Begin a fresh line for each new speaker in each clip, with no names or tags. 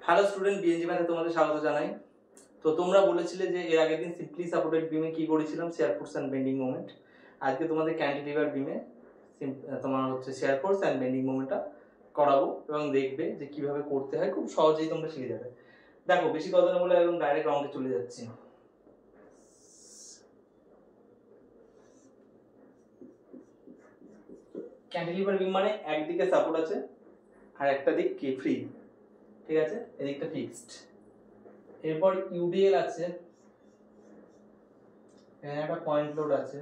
Hello student, BNG ম্যাথে তোমাদের স্বাগত জানাই। তো তোমরা বলেছিলে যে এর আগের দিন সিম্পলি সাপোর্টেড বিমে কি করেছিলাম, share force and bending moment. আজকে তোমাদের ক্যান্টিলিভার বিমে তোমার হচ্ছে শেয়ার ফোর্স অ্যান্ড বেন্ডিং মোমেন্টটা করাবো এবং দেখবে যে কিভাবে করতে হয়। খুব সহজেই তোমরা শিখে যাবে। দেখো, বেশি কথা না বলে একদম ডাইরেক্ট রাউন্ডে চলে যাচ্ছি। ক্যান্টিলিভার বিম মানে একদিকে সাপোর্ট আছে আর একটা দিক কি ফ্রি, ঠিক আছে, এদিকটা ফিক্সড। এরপর ইউডিএল আছে, এখানে একটা পয়েন্ট লোড আছে।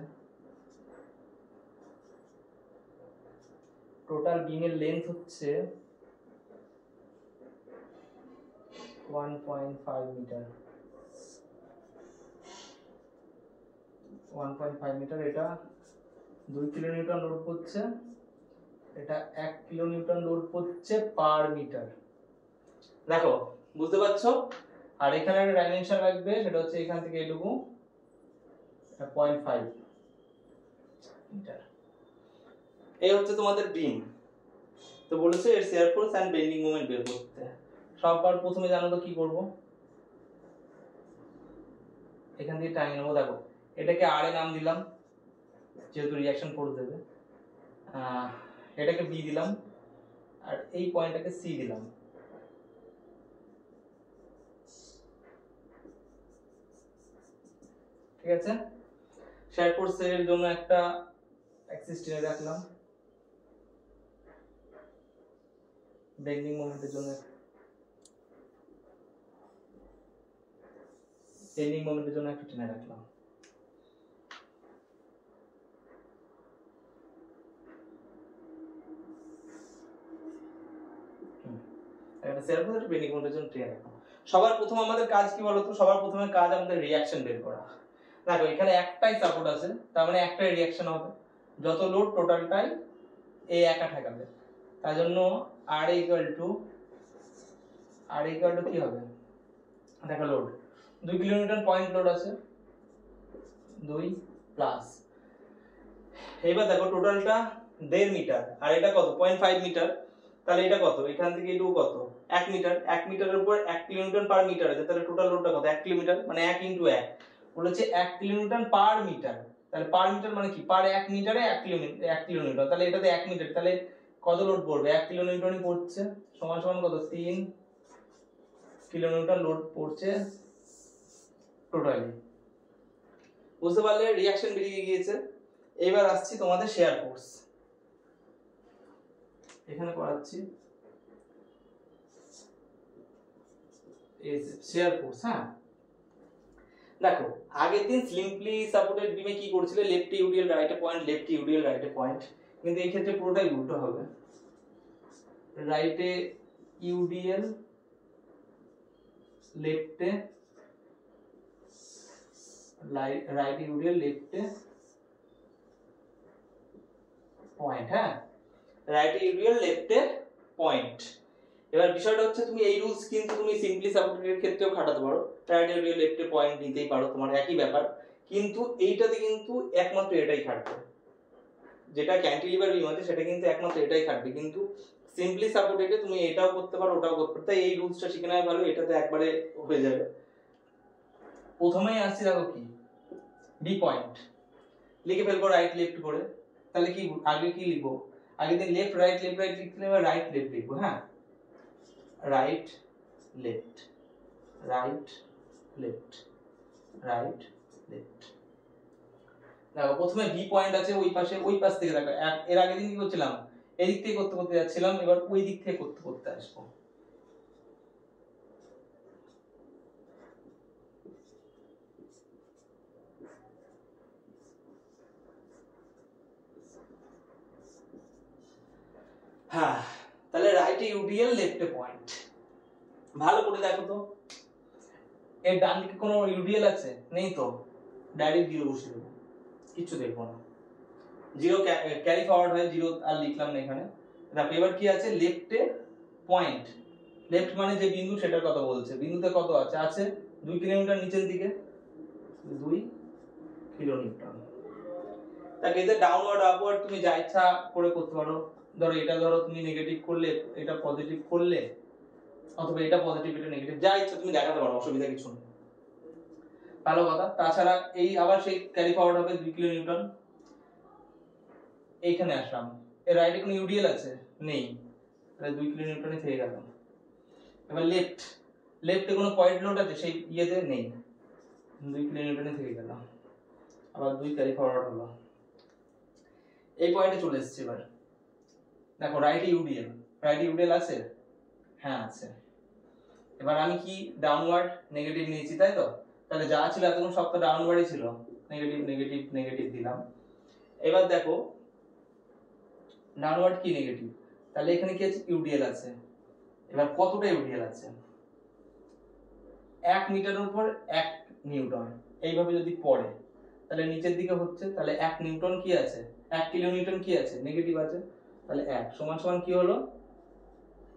টোটাল বিমের লেন্থ হচ্ছে 1.5 মিটার। 1.5 মিটার, এটা 2 কিলোনিউটন লোড করছে, এটা 1 কিলোনিউটন লোড করছে পার মিটার। দেখো, বুঝতে পারছো? আর এখানে একটা ডাইমেনশন লাগবে, সেটা হচ্ছে এখান থেকে এটুকু 0.5 মিটার। এই হচ্ছে তোমাদের বিম। তো বলেছে এর shear force and bending moment বের করতে। সবার প্রথমে জানো তো কি করব, এখান থেকে টাইম নেবো। দেখো, এটাকে আর এ নাম দিলাম যেহেতু রিঅ্যাকশন ফোর্স দেবে, এটাকে বি দিলাম, আর এই পয়েন্টটাকে সি দিলাম। ঠিক আছে, শেয়ার ফোর্সের জন্য একটা অ্যাক্সিস টেনে রাখলাম, বেন্ডিং মোমেন্টের জন্য একটা টেনে রাখলাম। একটা শেয়ার ফোর্স একটা বেন্ডিং মোমেন্টের জন্য টেনে রাখলাম। সবার প্রথম আমাদের কাজ কি বলতো? সবার প্রথমে কাজ আমাদের রিঅ্যাকশন বের করা। দেখো, এখানে একটাই সাপোর্ট আছে, তার মানে একটাই রিঅ্যাকশন হবে। যত লোড টোটালটাই এই একা ঠেকাবে। তার জন্য আর ইকুয়াল টু কি হবে? দেখো, লোড 2 কিলোমিটার পয়েন্ট লোড আছে, 2 প্লাস, এবার দেখো টোটালটা 1.5 মিটার আর এটা কত 0.5 মিটার। তাহলে এটা কত? এখান থেকে এটুকু কত? 1 মিটার। 1 মিটারের উপর 1 কিলোমিটার পার মিটার আছে, তাহলে টোটাল লোডটা কত? 1 কিলোমিটার, মানে 1 ইনটু 1 বলেছে 1 কিলোমিটার পার মিটার। তাহলে পার মিটার মানে কি? পার 1 মিটারে 1 কিলোমিটার, তাহলে এটাতে 1 মিটার, তাহলে কত লোড পড়বে? 1 কিলোনিউটনই পড়ছে, সমান সমান কত? 3 কিলোনিউটন লোড পড়ছে টোটালি। বুঝতে পারলে? রিঅ্যাকশন বেরিয়ে গিয়েছে। এবার আসছি তোমাদের শেয়ার ফোর্স। এখানে করাচ্ছি শেয়ার ফোর্স। হ্যাঁ, দেখো, আগের দিন সিম্পলি সাপোর্টেড বিমে কি করছিলে? লেফট ইউডিএল রাইটে পয়েন্ট, লেফট ইউডিএল রাইটে পয়েন্ট, কিন্তু এই ক্ষেত্রে পুরোটাই উল্টো হবে। রাইটে ইউডিএল, লেফটে রাইট ইউডিএল, লেফটে পয়েন্ট। হ্যাঁ, রাইট ইউডিএল, লেফটে পয়েন্ট। এবার বিষয়টা হচ্ছে তুমি এই রুলস কিন্তু তুমি সিম্পলি সাপোর্টেড ক্ষেত্রেও খাটাতে পারো। রাইট ইউডিএল, লেফটে পয়েন্ট নিতেই পারো, তোমার একই ব্যাপার। কিন্তু এইটাতে কিন্তু একমাত্র এটাই খাটবে, যেটা ক্যান্টিলিভার বিম আছে সেটা কিন্তু একমাত্র এটাই খাটবে। কিন্তু সিম্পলি সাপোর্টেডে তুমি এটাও করতে পারো, ওটাও করতে পারো। তাই এই রুলসটা শিখে নেওয়া ভালো, এটাতে একবারে হয়ে যাবে। প্রথমেই আসছি, দেখো কি বি পয়েন্ট লিখে ফেলবো রাইট লেফট করে। তাহলে কি আগে কি লিখবো? আগে দিন লেফট রাইট লিখতে, এবার রাইট লেফট লিখবো। হ্যাঁ, right left, right left, right left. দেখো, প্রথমে বি পয়েন্ট আছে ওই পাশে, ওই পাশ থেকে দেখো। এর আগে দিন কি করছিলাম? এই দিক থেকে করতে করতে যাচ্ছিলাম, এবার ওই দিক থেকে করতে করতে আসবো। হ্যাঁ, তাহলে রাইটে ইউডিএল, লেফটে পয়েন্ট। ভালো করে দেখো তো, এর ডান দিকে কোনো ইউডিএল আছে? নেই তো, ডাইরেক্ট জিরো বসিয়ে দেবো, কিছু দেখবো না। জিরো ক্যারি ফরওয়ার্ড হয়, জিরো আর লিখলাম না এখানে। দেখো, এবার কি আছে? লেফটে পয়েন্ট, লেফট মানে যে বিন্দু সেটার কথা বলছে। বিন্দুতে কত আছে? আছে 2 কিলোমিটার নিচের দিকে, 2 কিলোমিটার। তাকে এতে ডাউনওয়ার্ড আপওয়ার্ড তুমি যা ইচ্ছা করে করতে পারো। ধরো এটা, ধরো তুমি নেগেটিভ করলে, এটা পজিটিভ করলে, অথবা এটা পজিটিভ এটা নেগেটিভ, যা ইচ্ছা তুমি দেখাতে পারো, অসুবিধা কিছু নেই, ভালো কথা। তাছাড়া এই আবার সেই ক্যারি ফরওয়ার্ড হবে 2 কিলো নিউটন। এইখানে আসলাম, এর রাইটে কোনো ইউডিএল আছে নেই, তাহলে 2 কিলো নিউটনই থেকে গেল। এবার লেফটে কোনো পয়েন্ট লোড আছে সেই ইয়েতে নেই, 2 কিলো নিউটনই থেকে গেল, আবার 2 ক্যারি ফরওয়ার্ড হলো। এই পয়েন্টে চলে এসেছে। এবার দেখো রাইটে ইউডিএল আছে, হ্যাঁ আছে। এবার আমি কি ডাউনওয়ার্ড নেগেটিভ নিয়েছি, তাই তো? তাহলে যা ছিল এতক্ষণ সব তো ডাউনওয়ার্ডই ছিল, নেগেটিভ নেগেটিভ নেগেটিভ দিলাম। এবার দেখো ডাউনওয়ার্ড কি নেগেটিভ, তাহলে এখানে কি আছে ইউডিএল আছে। এবার কতটা ইউডিএল আছে, 1 মিটারের উপর 1 নিউটন, এইভাবে যদি পড়ে তাহলে নিচের দিকে হচ্ছে, তাহলে 1 নিউটন কি আছে, 1 কিলো নিউটন কি আছে নেগেটিভ আছে, তাহলে 1 সমান সমান কি হলো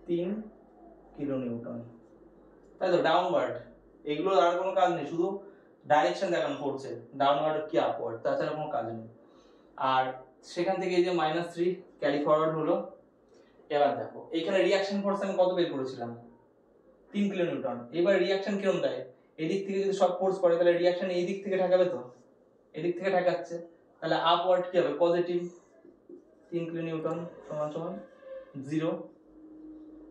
3 কিলো নিউটন, তাই তো? ডাউনওয়ার্ড, এগুলো আর কোনো কাজ নেই, শুধু ডাইরেকশন দেখানো পড়ছে, ডাউনওয়ার্ড কি আপওয়ার্ড, তাছাড়া কোনো কাজ নেই। আর সেখান থেকে এই যে -3 ক্যারি ফরওয়ার্ড হলো। এবার দেখো এখানে রিঅ্যাকশন ফোর্স আমি কত বের করেছিলাম, 3 কিলো নিউটন। এবার রিঅ্যাকশন কিরকম দেয়, এদিক থেকে যদি সব ফোর্স পড়ে তাহলে রিঅ্যাকশন এই দিক থেকে ঠেকাবে, তো এদিক থেকে ঠেকাচ্ছে, তাহলে আপওয়ার্ড কি হবে পজিটিভ, 3 কিলো নিউটন সমান সমান 0।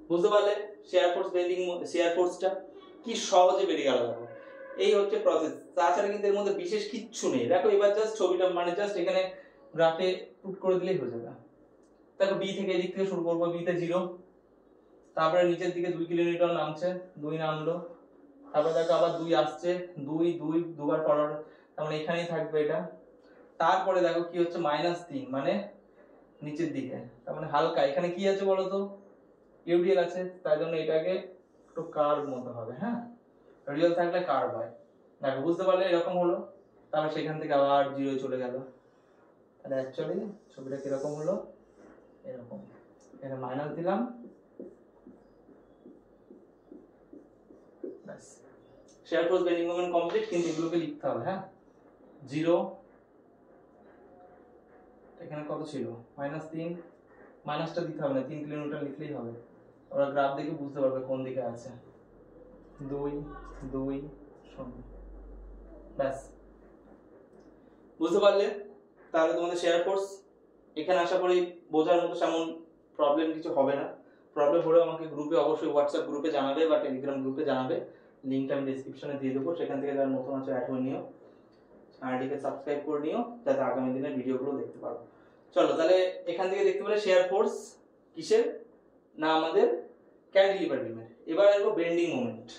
বুঝতে পারলে শেয়ার ফোর্স বেন্ডিং, শেয়ার ফোর্সটা কি সহজে বেরিয়ে গেল। দেখো এই হচ্ছে প্রসেস, তাছাড়া কিন্তু এর মধ্যে বিশেষ কিচ্ছু নেই। দেখো এবার জাস্ট ছবিটা মানে জাস্ট এখানে গ্রাফে পুট করে দিলেই হয়ে যাবে। দেখো বি থেকে এদিক থেকে শুরু করবো, বি তে 0, তারপরে নিচের দিকে 2 কিলো নিউটন নামছে, 2 নামলো, তারপরে দেখো আবার 2 আসছে, 2 2 দুবার ফরওয়ার্ড, তার মানে এখানেই থাকবে এটা। তারপরে দেখো কি হচ্ছে -3 মানে নিচের দিকে, তার মানে হালকা এখানে কি আছে বলো তো ইউডিএল আছে, তাই জন্য এটাকে একটু কার্ভ মতো হবে। হ্যাঁ, রিয়েল থাকলে কার্ভ হয়। দেখো বুঝতে পারলে এরকম হলো, তারপর সেখান থেকে আবার 0 চলে গেল। তাহলে অ্যাকচুয়ালি ছবিটা কিরকম হলো, এরকম। এখানে মাইনাস দিলাম, ব্যাস share force bending moment complete. কিন্তু এগুলোকে লিখতে হবে, হ্যাঁ 0 এখানে কত ছিল -3, মাইনাসটা দিতে হবে না, 3 কিলো নিউটন লিখলেই হবে। ওরা গ্রাফ দেখে বুঝতে পারবে কোন দিকে আছে, 2 2 0, ব্যাস বুঝতে পারলে? তাহলে তোমাদের শেয়ার ফোর্স এখানে আশা করি বোঝার মতো তেমন প্রবলেম কিছু হবে না। প্রবলেম হলে আমাকে গ্রুপে অবশ্যই হোয়াটসঅ্যাপ গ্রুপে জানাবে বা টেলিগ্রাম গ্রুপে জানাবে, লিংকটা আমি ডেসক্রিপশনে দিয়ে দেবো, সেখান থেকে যারা নতুন আছে অ্যাড হয়ে নিও, চ্যানেলটিকে সাবস্ক্রাইব করে নিও যাতে আগামী দিনের ভিডিওগুলো দেখতে পারো। চলো তাহলে এখান থেকে দেখতে পেলে শেয়ার ফোর্স কিসের না, আমাদের ক্যান্টিলিভার বিমের। এবার আসবো bending moment.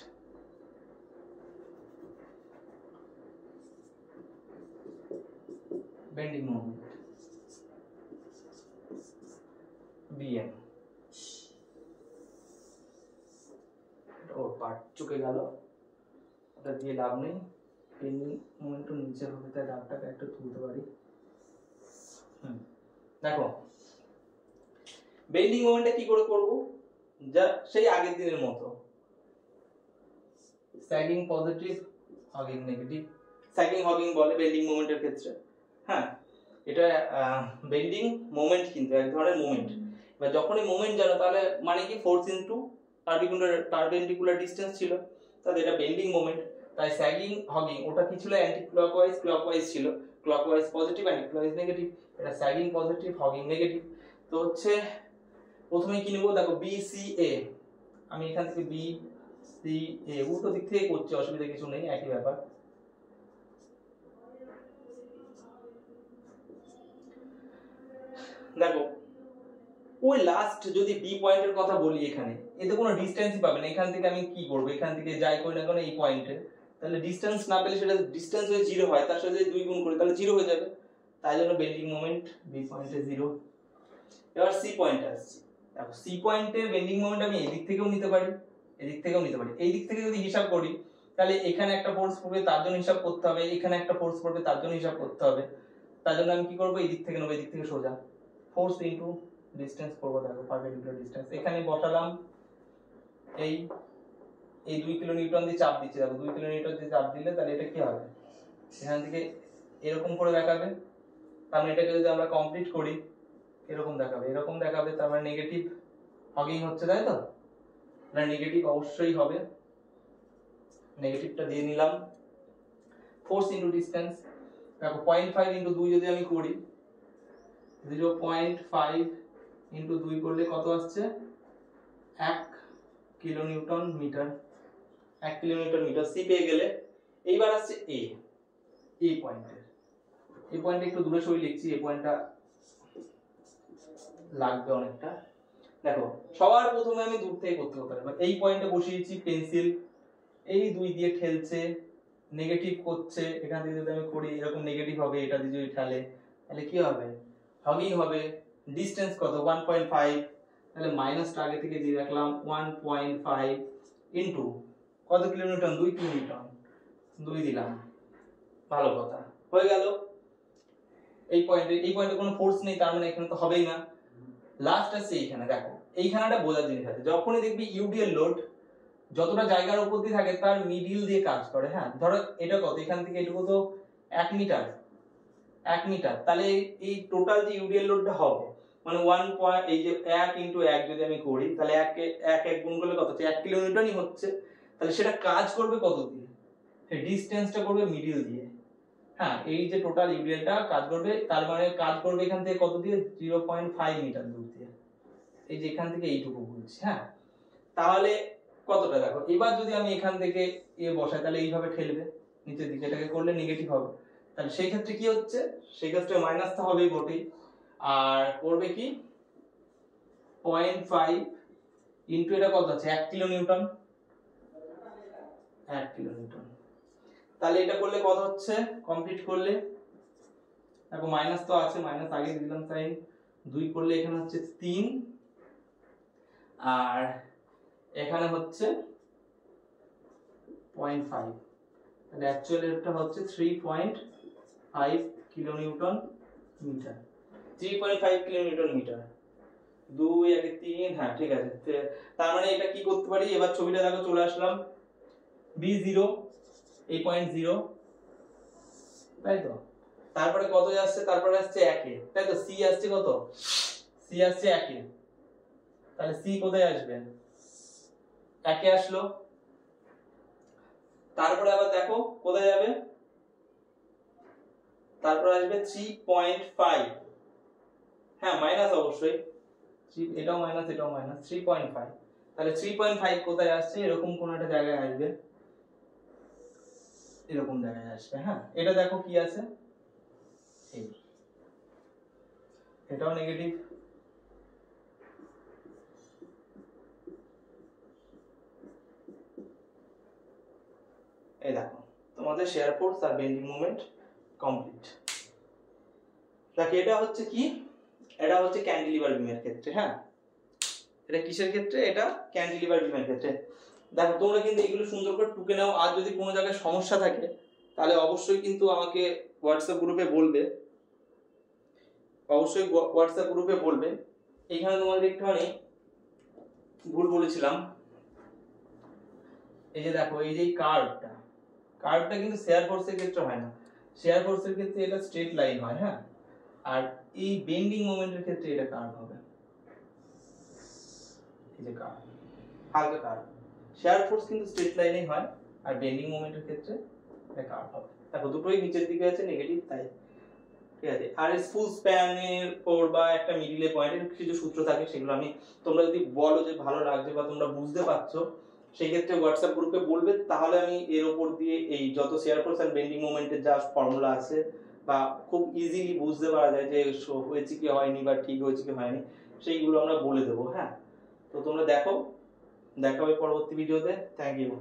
Bending moment BM, ও পার্ট চুকে গেল, ওটা দিয়ে লাভ নেই। বেন্ডিং মোমেন্ট নিচে হবে, তাই ডাবটাকে একটু তুলতে পারি। দেখো বেন্ডিং মোমেন্টে কি করে করব, যা সেই আগের দিনের মতো, sagging positive hugging negative, sagging hugging বলে বেন্ডিং মোমেন্টের ক্ষেত্রে। হ্যাঁ, এটা বেন্ডিং মোমেন্ট কিন্তু এক ধরনের মোমেন্ট। এবার যখনই মোমেন্ট জানো তাহলে মানে কি ফোর্স ইনটু পারপেন্ডিকুলার ডিসটেন্স ছিল, তাহলে এটা বেন্ডিং মোমেন্ট। তাই স্যাগিং হগিং ওটা কি ছিল, অ্যান্টি ক্লকওয়াইজ ছিল, clockwise positive anti clockwise negative, এটা স্যাগিং পজিটিভ হগিং নেগেটিভ। তো হচ্ছে প্রথমে কি নেব, দেখো বি সি এ, আমি এখান থেকে বি সি এ উল্টো দিক থেকে করছি, অসুবিধা কিছু নেই, একই ব্যাপার। দেখো ওই লাস্ট যদি বি পয়েন্টের কথা বলি, এখানে এতে কোনো ডিসটেন্সই পাবে না। এখান থেকে আমি কি করব, এখান থেকে যাই করি না কেন এই পয়েন্টে, তাহলে ডিসটেন্স না পেলে সেটা ডিসটেন্স যদি 0 হয় তার সাথে যদি 2 গুণ করি তাহলে 0 হয়ে যাবে, তাই জন্য বেন্ডিং মোমেন্ট বি পয়েন্টে 0। এবার সি পয়েন্টে আসছি। দেখো সি পয়েন্টে বেন্ডিং মোমেন্ট আমি এদিক থেকেও নিতে পারি, এদিক থেকেও নিতে পারি। এই দিক থেকে যদি হিসাব করি তাহলে এখানে একটা ফোর্স পড়বে, তার জন্য হিসাব করতে হবে, এখানে একটা ফোর্স পড়বে, তার জন্য হিসাব করতে হবে। তার জন্য আমি কি করব, এই দিক থেকে নেব, এই দিক থেকে সোজা ফোর্স ইনটু ডিসটেন্স করব। দেখো পারপেন্ডিকুলার ডিসটেন্স এখানে বসালাম, এই 2 কিলো নিউটন দিয়ে চাপ দিচ্ছি। দেখো 2 কিলো নিউটন দিয়ে চাপ দিলে তাহলে এটা কি হবে, এখান থেকে এরকম করে দেখাবে, তার মানে এটাকে যদি আমরা কমপ্লিট করি এরকম দেখাবে, এরকম দেখাবে, তার মানে নেগেটিভ হগিং হচ্ছে, তাই তো? তাহলে নেগেটিভ অবশ্যই হবে, নেগেটিভটা দিয়ে নিলাম। ফোর্স ইনটু ডিসটেন্স, দেখো 0.5 ইনটু 2 যদি আমি করি, 0.5 ইনটু 2 করলে কত আসছে, 1 kilonewton metre, 1 kilometre metre. C পেয়ে গেলে এইবার আসছে এই পয়েন্টে, এই পয়েন্টে একটু দূরে সরে লিখছি, এই পয়েন্টটা লাগবে অনেকটা। দেখো সবার প্রথমে আমি দূর থেকে করতে পারি, এই পয়েন্টে বসিয়েছি পেন্সিল, এই 2 দিয়ে ঠেলছে, নেগেটিভ করছে, এখান থেকে যদি আমি করি এরকম নেগেটিভ হবে, এটা দিয়ে যদি ঠেলে তাহলে কি হবে, হগিং হবে। ডিসটেন্স কত, 1.5, তাহলে মাইনাসটা আগে থেকে দিয়ে রাখলাম, 1.5 ইনটু কত কিলোনিউটন, 2 কিলোনিউটন, 2 দিলাম, ভালো কথা, হয়ে গেল। এই পয়েন্টে কোনো ফোর্স নেই, তার মানে এখানে তো হবেই না। লাস্ট আছে এইখানে, দেখো এইখানেটা বোঝার জিনিস আছে, যখনই দেখবি ইউডিএল লোড যতটা জায়গার উপর দিয়ে থাকে তার মিডিল দিয়ে কাজ করে। হ্যাঁ, ধরো এটা কত, এখান থেকে এটুকু তো 1 মিটার, 1 মিটার, তাহলে এই টোটাল যে ইউডিএল লোডটা হবে মানে 1 পয়েন্ট, এই যে 1 ইনটু 1 যদি আমি করি তাহলে 1 গুণ করলে কত হচ্ছে, 1 কিলোনিউটনই হচ্ছে। তাহলে সেটা কাজ করবে কত দিয়ে, সেই ডিসটেন্সটা করবে মিডিল দিয়ে। হ্যাঁ, এই যে টোটাল ইউডিএলটা কাজ করবে, তার মানে কাজ করবে এখান থেকে কত দিয়ে, 0.5 মিটার দূর দিয়ে, এই যে এখান থেকে এইটুকু বলছি। হ্যাঁ, তাহলে কতটা দেখো, এবার যদি আমি এখান থেকে বসাই তাহলে এইভাবে ঠেলবে নিচের দিকে, এটাকে করলে নেগেটিভ হবে, তাহলে সেই ক্ষেত্রে কি হচ্ছে, সেই ক্ষেত্রে মাইনাসটা হবেই বটেই, আর করবে কি 0.5 ইনটু এটা কত আছে, 1 কিলোনিউটন, 1 কিলোনিউটন। তাহলে এটা করলে কত হচ্ছে, কমপ্লিট করলে দেখো মাইনাস তো আছে, মাইনাস আগে দিলাম সাইন, 2 করলে এখানে হচ্ছে 3, আর এখানে হচ্ছে 0.5, তাহলে অ্যাকচুয়ালি এটা হচ্ছে 3.5 কিলোনিউটন মিটার, 3.5 কিলোনিউটন মিটার, 2 আগে 3, হ্যাঁ ঠিক আছে। তার মানে এটা কি করতে পারি, এবার ছবিটা দেখো চলে আসলাম, B0 এই পয়েন্ট 0, তাই তো, তারপরে কত যাচ্ছে, তারপরে আসছে 1 এ, তাই তো, সি আসছে কত, সি আসছে 1 এ, তাহলে সি কোথায় আসবে, 1 এ আসলো। তারপরে আবার দেখো কোথায় যাবে, তারপর আসবে 3.5, হ্যাঁ মাইনাস অবশ্যই, এটাও মাইনাস এটাও মাইনাস, 3.5, তাহলে 3.5 কোথায় আসছে, এরকম কোন একটা জায়গায় আসবে, এরকম জায়গায় আসবে। হ্যাঁ, এটা দেখো কি আছে, এটাও নেগেটিভ, এই দেখো তোমাদের শেয়ার ফোর্স আর বেন্ডিং মোমেন্ট কমপ্লিট। দেখো এটা হচ্ছে কি, এটা হচ্ছে ক্যান্টিলিভার বিমের ক্ষেত্রে। হ্যাঁ, এটা কিসের ক্ষেত্রে, এটা ক্যান্টিলিভার বিমের ক্ষেত্রে। দেখো তোমরা কিন্তু এগুলো সুন্দর করে টুকে নাও, আর যদি কোনো জায়গায় সমস্যা থাকে তাহলে অবশ্যই কিন্তু আমাকে হোয়াটসঅ্যাপ গ্রুপে বলবে, অবশ্যই হোয়াটসঅ্যাপ গ্রুপে বলবে। এখানে তোমাদের একটুখানি ভুল বলেছিলাম, এই যে দেখো এই যে কার্ভটা কিন্তু শেয়ার ফোর্সের ক্ষেত্রে হয় না, শেয়ার ফোর্সের ক্ষেত্রে এটা স্ট্রেট লাইন হয়। হ্যাঁ, আর এই বেন্ডিং মোমেন্টের ক্ষেত্রে এটা কার্ভ হবে, এই যে কার্ভ, হালকা কার্ভ। শেয়ার ফোর্স কিন্তু স্ট্রেট লাইনেই হয়, আর বেন্ডিং মোমেন্টের ক্ষেত্রে এটা কার্ভ হবে। দেখো দুটোই নিচের দিকে আছে নেগেটিভ, তাই ঠিক আছে। আর ফুল স্প্যানের পর বা একটা মিডিলে পয়েন্টের কিছু সূত্র থাকে, সেগুলো আমি, তোমরা যদি বলো যে ভালো লাগছে বা তোমরা বুঝতে পারছো, সেই ক্ষেত্রে হোয়াটসঅ্যাপ গ্রুপে বলবে, তাহলে আমি এর উপর দিয়ে এই যত শেয়ার ফোর্স আর বেন্ডিং মোমেন্টের যা ফর্মুলা আছে বা খুব ইজিলি বুঝতে পারা যায় যে হয়েছে কি হয়নি বা ঠিক হয়েছে কি হয়নি, সেইগুলো আমরা বলে দেবো। হ্যাঁ, তো তোমরা দেখো, দেখা হবে পরবর্তী ভিডিওতে। Thank you.